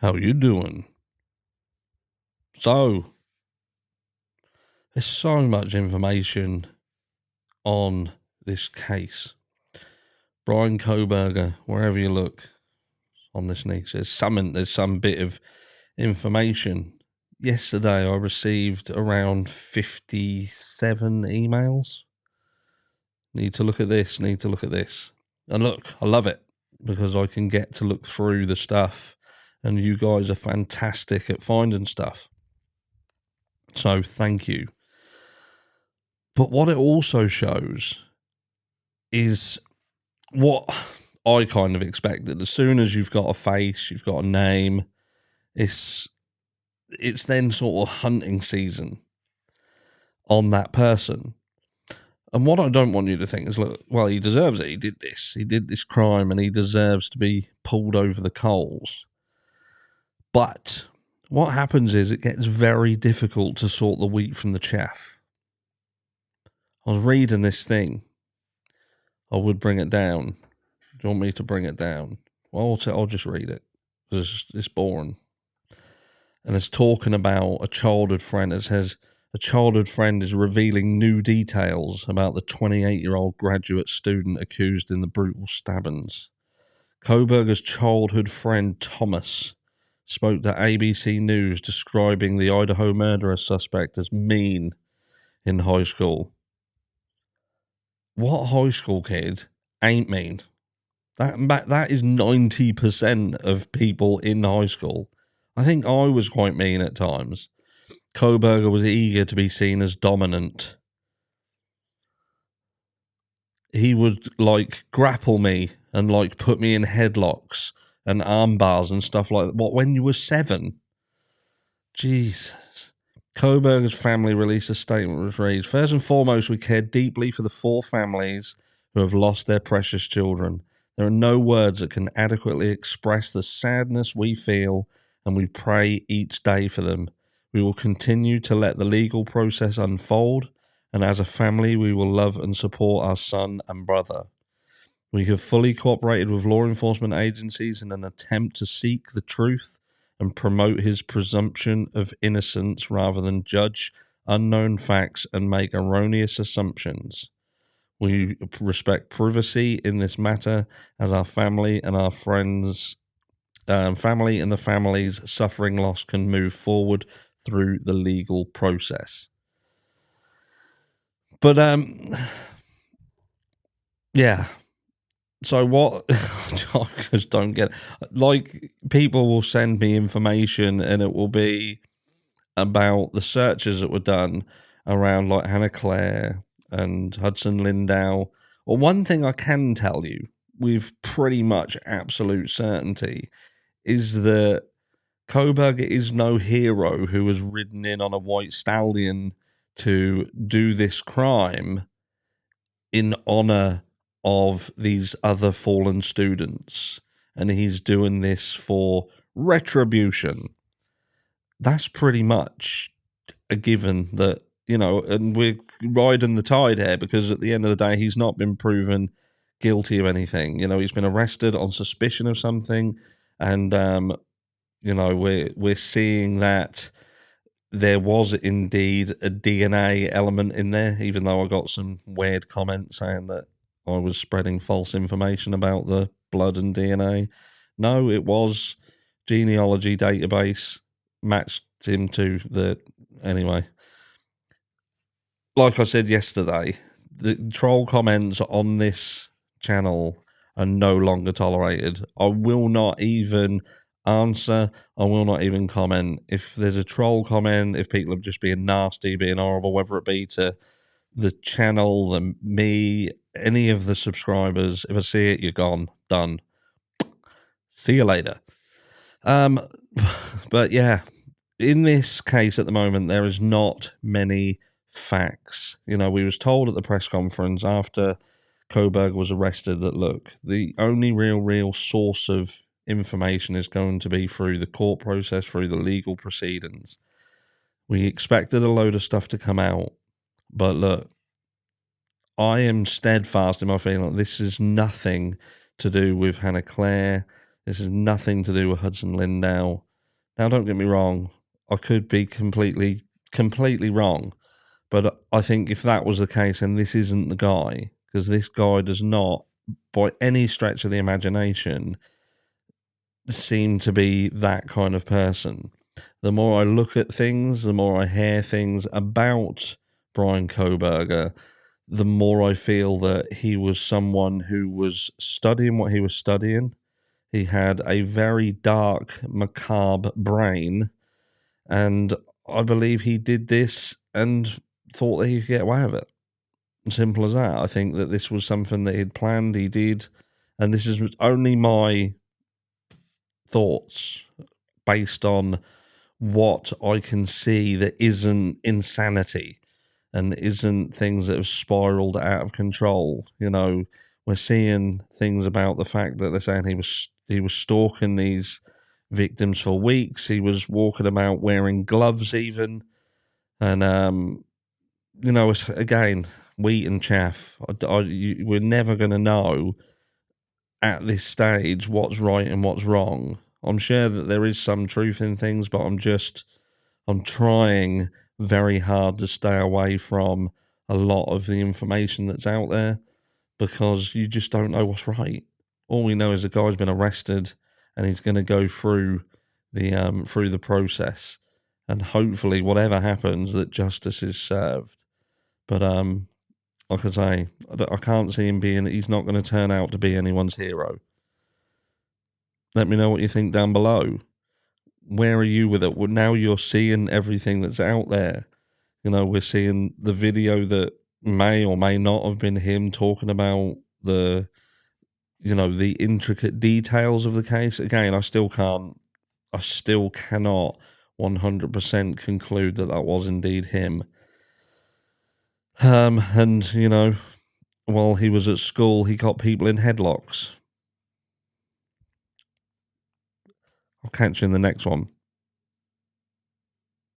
How you doing? So, there's so much information on this case. Bryan Kohberger, wherever you look on this niche, there's some bit of information. Yesterday, I received around 57 emails. Need to look at this, need to look at this. And look, I love it because I can get to look through the stuff, and you guys are fantastic at finding stuff. So thank you. But what it also shows is what I kind of expected. As soon as you've got a face, you've got a name, it's then sort of hunting season on that person. And what I don't want you to think is, look, well, he deserves it. He did this crime, and he deserves to be pulled over the coals. But what happens is it gets very difficult to sort the wheat from the chaff. I was reading this thing. I would bring it down. Do you want me to bring it down? Well, I'll just read it because it's boring. And it's talking about a childhood friend. It says, a childhood friend is revealing new details about the 28-year-old graduate student accused in the brutal stabbings. Kohberger's childhood friend, Thomas, spoke to ABC News describing the Idaho murderer suspect as mean in high school. What high school kid ain't mean? That is 90% of people in high school. I think I was quite mean at times. Kohberger was eager to be seen as dominant. He would grapple me and put me in headlocks and arm bars and stuff like that. What, when you were 7? Jesus. Kohberger's family released a statement which reads, first and foremost, we care deeply for the 4 families who have lost their precious children. There are no words that can adequately express the sadness we feel, and we pray each day for them. We will continue to let the legal process unfold, and as a family, we will love and support our son and brother. We have fully cooperated with law enforcement agencies in an attempt to seek the truth and promote his presumption of innocence rather than judge unknown facts and make erroneous assumptions. We respect privacy in this matter as our family and our friends, family and the families suffering loss can move forward through the legal process. But, yeah. So what, I just don't get it. People will send me information and it will be about the searches that were done around Hannah Clare and Hudson Lindau. Well, one thing I can tell you with pretty much absolute certainty is that Kohberger is no hero who has ridden in on a white stallion to do this crime in honor of these other fallen students, and he's doing this for retribution. That's pretty much a given that, and we're riding the tide here because at the end of the day, he's not been proven guilty of anything. He's been arrested on suspicion of something, and, we're seeing that there was indeed a DNA element in there, even though I got some weird comments saying that I was spreading false information about the blood and DNA. No, it was genealogy database matched him to anyway. Like I said yesterday, the troll comments on this channel are no longer tolerated. I will not even answer. I will not even comment. If there's a troll comment, if people are just being nasty, being horrible, whether it be to the channel, me, any of the subscribers, if I see it, you're gone. Done. See you later. But yeah, in this case at the moment, there is not many facts. We was told at the press conference after Kohberger was arrested that, look, the only real source of information is going to be through the court process, through the legal proceedings. We expected a load of stuff to come out, but look, I am steadfast in my feeling this is nothing to do with Hannah Clare. This is nothing to do with Hudson Lindau. Now, don't get me wrong, I could be completely wrong, but I think if that was the case, and this isn't the guy, because this guy does not, by any stretch of the imagination, seem to be that kind of person. The more I look at things, the more I hear things about Bryan Kohberger, the more I feel that he was someone who was studying what he was studying. He had a very dark, macabre brain, and I believe he did this and thought that he could get away with it. Simple as that. I think that this was something that he'd planned, he did, and this is only my thoughts based on what I can see that isn't insanity and isn't things that have spiraled out of control. You know, we're seeing things about the fact that they're saying he was stalking these victims for weeks. He was walking about wearing gloves even, and you know, it's, again, wheat and chaff. We're never going to know at this stage what's right and what's wrong. I'm sure that there is some truth in things, but I'm trying very hard to stay away from a lot of the information that's out there, because you just don't know what's right. All we know is the guy's been arrested and he's going to go through the process, and hopefully whatever happens, that justice is served. But like I say, I can't see him being, he's not going to turn out to be anyone's hero. Let me know what you think down below. Where are you with it? Well, now you're seeing everything that's out there. You know, we're seeing the video that may or may not have been him talking about the intricate details of the case. Again, I still cannot 100% conclude that was indeed him. And, you know, while he was at school, he got people in headlocks. I'll catch you in the next one.